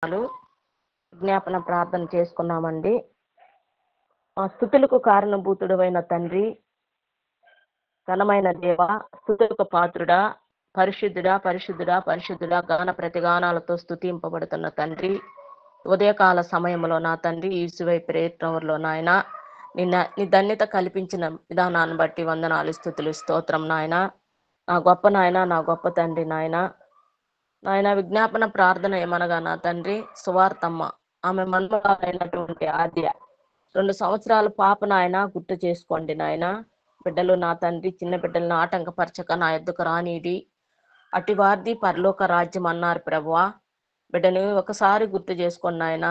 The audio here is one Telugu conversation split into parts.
విజ్ఞాపన ప్రార్థన చేసుకున్నామండి. ఆ స్థుతులకు కారణభూతుడైన తండ్రి, ఘనమైన దేవ, స్థుతులకు పాత్రుడా, పరిశుద్ధుడా పరిశుద్ధుడా పరిశుద్ధుడా, గాన ప్రతిగానాలతో స్థుతింపబడుతున్న తండ్రి, ఉదయకాల సమయంలో నా తండ్రి ఈసువై ప్రేయర్లో నాయన నీ ధన్యత కల్పించిన విధానాన్ని బట్టి వందనాలు, స్థుతులు, స్తోత్రం నాయన. నా గొప్ప నాయన, నా గొప్ప తండ్రి నాయన. విజ్ఞాపన ప్రార్థన ఏమనగా నా తండ్రి సువార్తమ్మ, ఆమె మన్మరాలైనటువంటి ఆద్య 2 సంవత్సరాల పాప నాయన గుర్తు చేసుకోండి నాయన. బిడ్డలు నా తండ్రి చిన్న బిడ్డలను ఆటంకపరచక నా ఎద్దుకు రానీడి, అటు వారిది పరలోక రాజ్యం అన్నారు ప్రభువా. బిడ్డను ఒకసారి గుర్తు చేసుకోండి నాయన.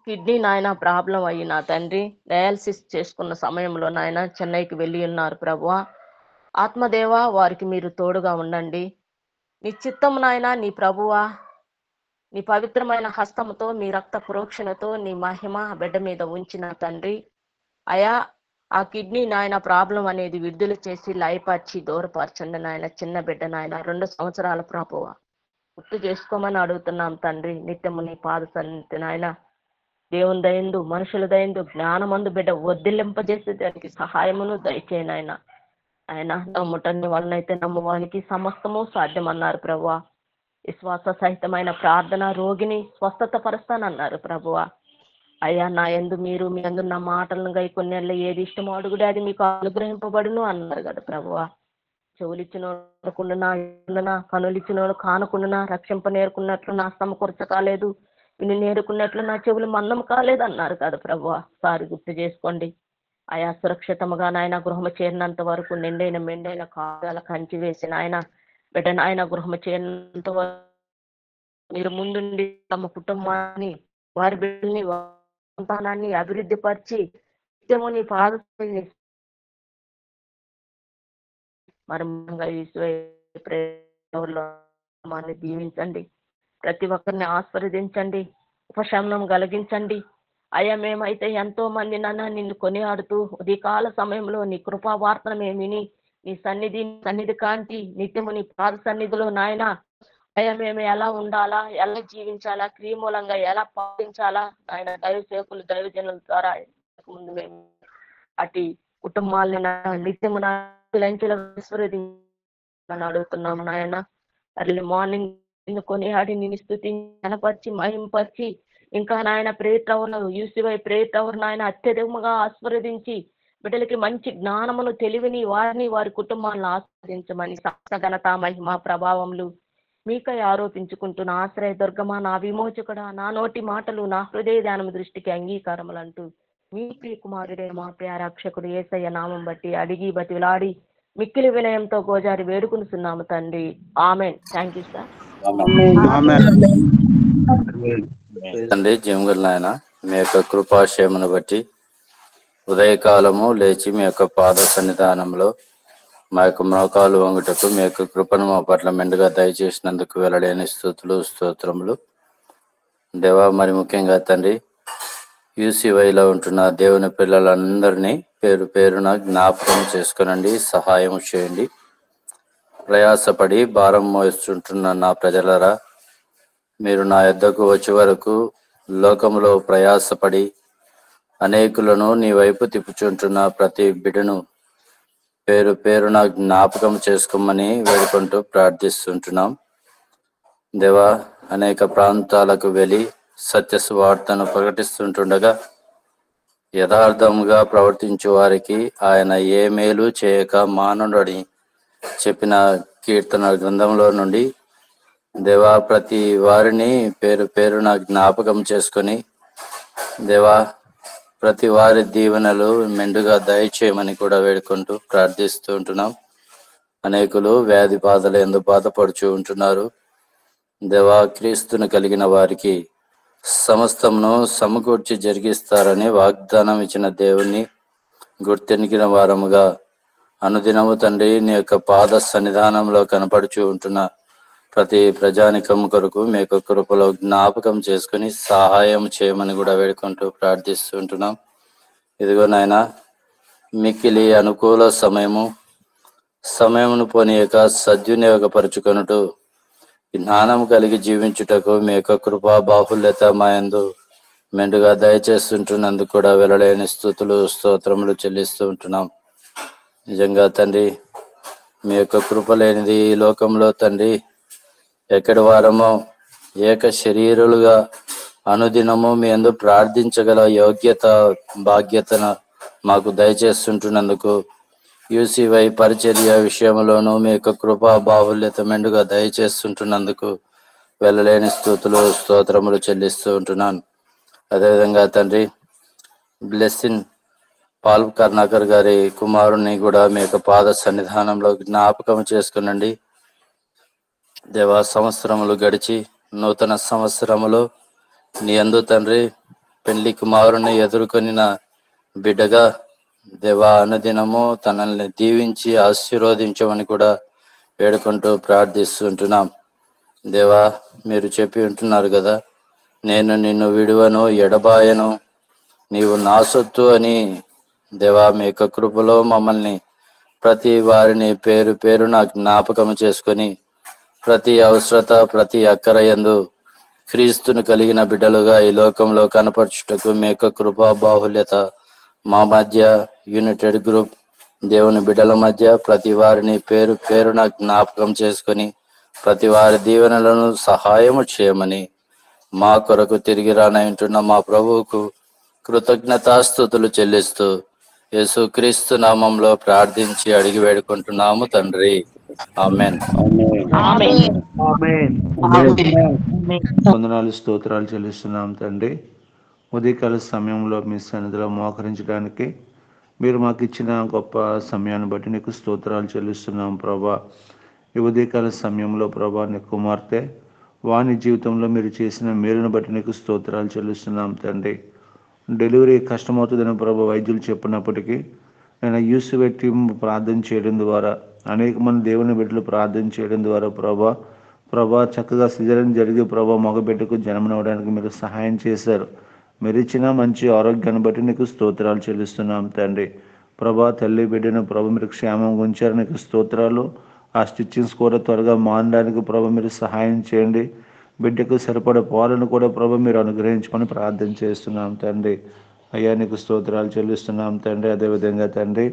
కిడ్నీ నాయన ప్రాబ్లం అయ్యి నా తండ్రి డయాలసిస్ చేసుకున్న సమయంలో నాయన చెన్నైకి వెళ్ళి ఉన్నారు ప్రభువా. ఆత్మదేవ, వారికి మీరు తోడుగా ఉండండి. నీ చిత్తం నాయన, నీ ప్రభువా, నీ పవిత్రమైన హస్తముతో, మీ రక్త ప్రోక్షణతో నీ మహిమ బిడ్డ మీద ఉంచిన తండ్రి అయా, ఆ కిడ్నీ నాయన ప్రాబ్లం అనేది విడుదల చేసి లయపరిచి దూరపరచండి నాయన. చిన్న బిడ్డ నాయన 2 సంవత్సరాల ప్రభువా, గుర్తు చేసుకోమని అడుగుతున్నాం తండ్రి. నిత్యము నీ పాద సన్నిధి నాయన, దేవుని దయందు మనుషుల దయందు జ్ఞానమందు బిడ్డ వర్ధిల్లింపజేసే దానికి సహాయమును దయచేయనాయన. ఆయన నమ్ముటని వాళ్ళనైతే నమ్మువానికి సమస్తము సాధ్యమన్నారు ప్రభువా. విశ్వాస సహితమైన ప్రార్థన రోగిని స్వస్థత పరుస్తానన్నారు ప్రభువా. అయ్యా, నా యందు మీరు మీ యందు నా మాటలను గైకొని ఏది ఇష్టమో అడుగుడే అది మీకు అనుగ్రహింపబడును అన్నారు కదా ప్రభువా. చెవులిచ్చినోడుకుండునా, కనులిచ్చినోడు కానుకుండునా, రక్షింప నేర్కున్నట్లు నా స్తమ కొరచ కాలేదు, విని నేర్కున్నట్లు నా చెవులు మందం కాలేదు అన్నారు కదా ప్రభువా. సారి గుర్తు చేసుకోండి ఆయా. సురక్షితముగా నాయన గృహము చేరినంత వరకు నిండైన మెండైన కాగాల కంచి వేసిన ఆయన బిడ్డ నాయన గృహము చేరినంత వరకు మీరు ముందుండి తమ కుటుంబాన్ని, వారి బిడ్డల్ని, సంతానాన్ని అభివృద్ధి పరిచి నిత్యము నీ పాద మరి దీవించండి. ప్రతి ఒక్కరిని ఆస్వాదించండి, ఉపశమనం కలిగించండి. అయ్యా, మేమైతే ఎంతో మంది నిన్ను కొనియాడుతూ ఉదయకాల సమయంలో నీ కృపా వార్తను మేము విని నీ సన్నిధి కాంతి నిత్యము నీ పాద సన్నిధిలో నాయన అయ్యా మేము ఎలా ఉండాలా, ఎలా జీవించాలా, క్రియమూలంగా ఎలా పాటించాలా ఆయన దైవసేవకులు దైవజనుల ద్వారా ముందు మేము అటు కుటుంబాలని నిత్యము లంచులను అడుగుతున్నాము నాయన. అర్లీ మార్నింగ్ కొనియాడి నిన్ను స్తుతించి కనపరిచి మహింపరిచి ఇంకా నాయన ప్రేయర్ టవర్ను యూసీవై ప్రేయర్ టవర్ నాయన అత్యధికంగా ఆస్వాదించి బిడ్డలకి మంచి జ్ఞానమును తెలివిని వారిని వారి కుటుంబాలను ఆస్వాదించమని ఘనత మహిమ ప్రభావములు మీకై ఆరోపించుకుంటున్న ఆశ్రయ దుర్గమా, నా విమోచకుడా, నా నోటి మాటలు నా హృదయ ధ్యానం దృష్టికి అంగీకారములంటూ మీ ప్రియ కుమారుడే మా ప్రియారక్షకుడు యేసయ్య నామం బట్టి అడిగి బతిలాడి మిక్కిలి వినయంతో గోజారి వేడుకునిస్తున్నాము తండ్రి. ఆమెన్. Thank you sir. తండ్రి జీవగల నాయన, మీ యొక్క కృపాశయమును బట్టి ఉదయకాలము లేచి మీ యొక్క పాద సన్నిధానంలో మా యొక్క మోకాలు వంగుటకు మీ యొక్క కృపను మా పట్ల మెండుగా దయచేసినందుకు వెల్లడైన స్తుతులు స్తోత్రములు దేవా. మరి ముఖ్యంగా తండ్రి యూసీవైలో ఉంటున్న దేవుని పిల్లలందరినీ పేరు పేరున జ్ఞాపకం చేసుకునండి, సహాయం చేయండి. ప్రయాసపడి భారం మోస్తుంటున్న నా ప్రజలరా, మీరు నా యొద్దకు వచ్చే వరకు లోకములో ప్రయాసపడి అనేకులను నీ వైపు తిప్పుచుంటున్న ప్రతి బిడ్డను పేరు పేరున జ్ఞాపకం చేసుకోమని వేడుకుంటూ ప్రార్థిస్తుంటున్నాం దేవా. అనేక ప్రాంతాలకు వెళ్ళి సత్య సువార్తను ప్రకటిస్తుంటుండగా యథార్థముగా ప్రవర్తించే వారికి ఆయన ఏ మేలు చేయక మానవుడని చెప్పిన కీర్తన గ్రంథంలో నుండి దేవా ప్రతి వారిని పేరు పేరున జ్ఞాపకం చేసుకొని దేవా ప్రతి వారి దీవెనలు మెండుగా దయచేయమని కూడా వేడుకుంటూ ప్రార్థిస్తూ ఉంటున్నాం. అనేకులు వ్యాధి బాధలు ఎందుకు బాధపడుచు ఉంటున్నారు దేవా. క్రీస్తును కలిగిన వారికి సమస్తమును సమకూర్చి జరిగిస్తారని వాగ్దానం ఇచ్చిన దేవుణ్ణి గుర్తెనికిన వారముగా అనుదినము తండ్రి నీ యొక్క పాద సన్నిధానంలో కనపడుచు ఉంటున్న ప్రతి ప్రజానికం కొరకు మీ యొక్క కృపలో జ్ఞాపకం చేసుకుని సహాయం చేయమని కూడా వేడుకుంటూ ప్రార్థిస్తుంటున్నాం. ఇదిగో నాయన, మిక్కిలి అనుకూల సమయమును పోనీయక సద్వినియోగపరుచుకొనుటూ జ్ఞానం కలిగి జీవించుటకు మీ యొక్క కృపా బాహుల్యత మా యందు మెండుగా దయచేస్తుంటున్నందుకు కూడా వెళ్ళలేని స్తుతులు స్తోత్రములు చెల్లిస్తూ ఉంటున్నాం. నిజంగా తండ్రి, మీ యొక్క కృప లేనిది ఈ లోకంలో తండ్రి ఎక్కడి వారమో ఏక శరీరులుగా అనుదినము మీ యందు ప్రార్థించగల యోగ్యత భాగ్యతను మాకు దయచేస్తుంటున్నందుకు యూసీవై పరిచర్య విషయంలోనూ మీ యొక్క కృపా బాహుల్యత మెండుగా దయచేస్తుంటున్నందుకు వెళ్ళలేని స్తుతులు స్తోత్రములు చెల్లిస్తూ ఉంటున్నాను. అదేవిధంగా తండ్రి, బ్లెస్సింగ్ పాల్ కర్ణాకర్ గారి కుమారుణ్ణి కూడా మీ యొక్క పాద సన్నిధానంలో జ్ఞాపకం చేసుకునండి. దేవా, సంవత్సరములు గడిచి నూతన సంవత్సరములో నీ యందు తండ్రి పెళ్లి కుమారుని ఎదుర్కొనిన బిడ్డగా దేవా అనుదినము తనల్ని దీవించి ఆశీర్వదించమని కూడా వేడుకుంటూ ప్రార్థిస్తుంటున్నాం. దేవా, మీరు చెప్పి ఉంటున్నారు కదా, నేను నిన్ను విడువను ఎడబాయను, నీవు నా సొత్తు అని. దేవా, మీ యొక్క కృపలో మమ్మల్ని ప్రతి వారిని పేరు పేరున జ్ఞాపకం చేసుకొని ప్రతి అవసరత ప్రతి అక్కర యందు క్రీస్తును కలిగిన బిడ్డలుగా ఈ లోకంలో కనపరచుటకు మీ యొక్క కృపా బాహుల్యత మా మధ్య, యునైటెడ్ గ్రూప్ దేవుని బిడ్డల మధ్య ప్రతి వారిని పేరు పేరున జ్ఞాపకం చేసుకొని ప్రతి వారి దీవెనలను సహాయము చేయమని మా కొరకు తిరిగి రానంటున్న మా ప్రభువుకు కృతజ్ఞతాస్తుతులు చెల్లిస్తూ యేసుక్రీస్తు నామంలో ప్రార్థించి అడిగి వేడుకుంటున్నాము తండ్రి. ఆమేన్. వందనాలు స్తోత్రాలు చెల్లిస్తున్నాం తండ్రి. ఉదయకాల సమయంలో మీ సన్నిధిలో మోకరించడానికి మీరు మాకు ఇచ్చిన గొప్ప సమయాన్ని బట్టి నీకు స్తోత్రాలు చెల్లిస్తున్నాం ప్రభా. ఈ ఉదయకాల సమయంలో ప్రభా, నీ కుమార్తె వాణి జీవితంలో మీరు చేసిన మేలును బట్టి నీకు స్తోత్రాలు చెల్లిస్తున్నాం తండ్రి. డెలివరీ కష్టమవుతుందని ప్రభా వైద్యులు చెప్పినప్పటికీ నేను యూసీవై టీం ప్రార్థన చేయడం ద్వారా, అనేక మంది దేవుని బిడ్డలు ప్రార్థన చేయడం ద్వారా ప్రభా చక్కగా సిజరీన్ జరిగి ప్రభా మగబిడ్డకు జన్మనివ్వడానికి మీరు సహాయం చేశారు. మీరు ఇచ్చిన మంచి ఆరోగ్యాన్ని బట్టి నీకు స్తోత్రాలు చెల్లిస్తున్నాం తండ్రి. ప్రభా తల్లి బిడ్డను ప్రభు మీరు క్షేమంగా ఉంచారు, నీకు స్తోత్రాలు. ఆ స్టిచ్చింగ్స్ కూడా త్వరగా మానడానికి ప్రభు మీరు సహాయం చేయండి. బిడ్డకు సరిపడే పాలను కూడా ప్రభు మీరు అనుగ్రహించమని ప్రార్థన చేస్తున్నాం తండ్రి. అయ్యా, నీకు స్తోత్రాలు చెల్లిస్తున్నాం తండ్రి. అదేవిధంగా తండ్రి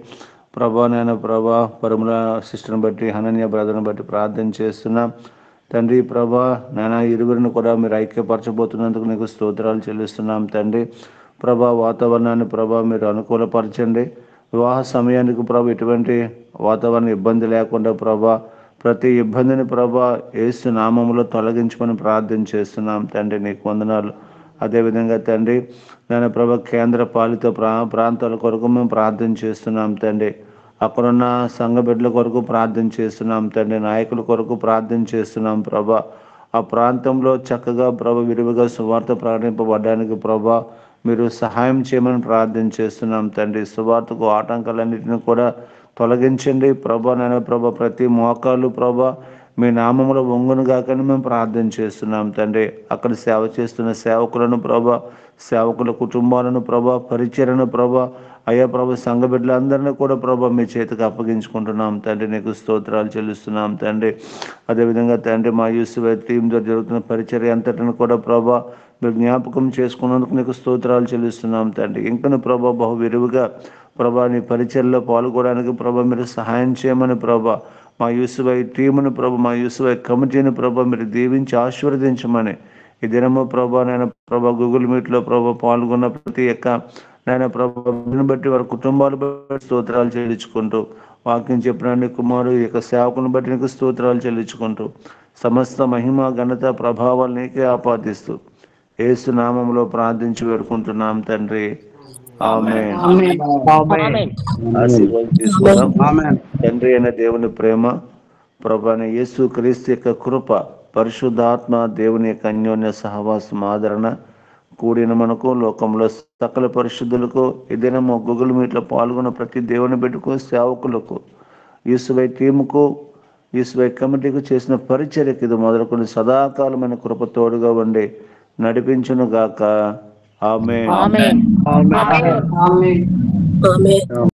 ప్రభా, నేను ప్రభా పరముల సిస్టర్ని బట్టి, హనన్య బ్రదర్ని బట్టి ప్రార్థన చేస్తున్నాం తండ్రి. ప్రభా నాయన ఇరువురిని కూడా మీరు ఐక్యపరచబోతున్నందుకు నీకు స్తోత్రాలు చెల్లిస్తున్నాం తండ్రి. ప్రభా వాతావరణాన్ని ప్రభా మీరు అనుకూలపరచండి. వివాహ సమయానికి ప్రభా ఎటువంటి వాతావరణ ఇబ్బంది లేకుండా ప్రభా ప్రతి ఇబ్బందిని ప్రభా యేసు నామములో తొలగించమని ప్రార్థన చేస్తున్నాం తండ్రి. నీకు వందనాలు. అదేవిధంగా తండ్రి నేను ప్రభా కేంద్ర పాలిత ప్రాంతాల కొరకు మేము ప్రార్థన చేస్తున్నాం తండ్రి. అక్కడున్న సంఘ బిడ్డల కొరకు ప్రార్థన చేస్తున్నాం తండ్రి. నాయకుల కొరకు ప్రార్థన చేస్తున్నాం ప్రభా. ఆ ప్రాంతంలో చక్కగా ప్రభా విరివిగా సువార్త ప్రకటింపబడడానికి ప్రభా మీరు సహాయం చేయమని ప్రార్థన చేస్తున్నాం తండ్రి. సువార్తకు ఆటంకాలన్నింటినీ కూడా తొలగించండి ప్రభా. నేను ప్రభా ప్రతి మోకాలు ప్రభా మీ నామములో వంగును గాకని మేము ప్రార్థన చేస్తున్నాం తండ్రి. అక్కడ సేవ చేస్తున్న సేవకులను ప్రభా, సేవకుల కుటుంబాలను ప్రభా, పరిచర్యను ప్రభా, అయ్యా ప్రభా సంఘ బిడ్డలందరినీ కూడా ప్రభా మీ చేతికి అప్పగించుకుంటున్నాం తండ్రి. నీకు స్తోత్రాలు చెల్లిస్తున్నాం తండ్రి. అదేవిధంగా తండ్రి మా యూసీవై టీంతో జరుగుతున్న పరిచర్య అంతటిని కూడా ప్రభా మీరు జ్ఞాపకం చేసుకున్నందుకు నీకు స్తోత్రాలు చెల్లిస్తున్నాం తండ్రి. ఇంకను ప్రభా బహు విరివిగా ప్రభా నీ పరిచర్యలో పాల్గొనడానికి ప్రభా మీరు సహాయం చేయమని ప్రభా మా యూసీవై టీమును ప్రభా, మా యూసీవై కమిటీని ప్రభా మీరు దీవించి ఆశీర్వదించమని ఈ దినము ప్రభా నేను ప్రభా గూగుల్ మీట్లో ప్రభా పాల్గొన్న ప్రతి ఒక్క నేను ప్రభాని బట్టి వారి కుటుంబాలు బట్టి స్తోత్రాలు చెల్లించుకుంటూ, వాక్యం చెప్పిన నీ కుమారు ఈ యొక్క సేవకుని బట్టి నీకు స్తోత్రాలు చెల్లించుకుంటూ సమస్త మహిమ ఘనత ప్రభావాలు నీకే ఆపాదిస్తూ యేసు నామములో ప్రార్థించి వేడుకుంటున్నాం తండ్రి. ఆమేన్. ఆశీర్వాదం తీసుకుందాం. తండ్రి అయిన దేవుని ప్రేమ, ప్రభువైన యేసు క్రీస్తు యొక్క కృప, పరిశుద్ధాత్మ దేవుని యొక్క అన్యోన్య సహవాసం ఆదరణ కూడిన మనకు, లోకంలో సకల పరిశుద్ధులకు, ఏదైనా గూగుల్ మీట్లో పాల్గొన్న ప్రతి దేవుని బిడ్డకు, సేవకులకు, యూసీవై టీముకు, యూసీవై కమిటీకు చేసిన పరిచర్యకు ఇది మొదలుకొని సదాకాలమైన కృప తోడుగా ఉండి నడిపించును గాక. ఆమేన్.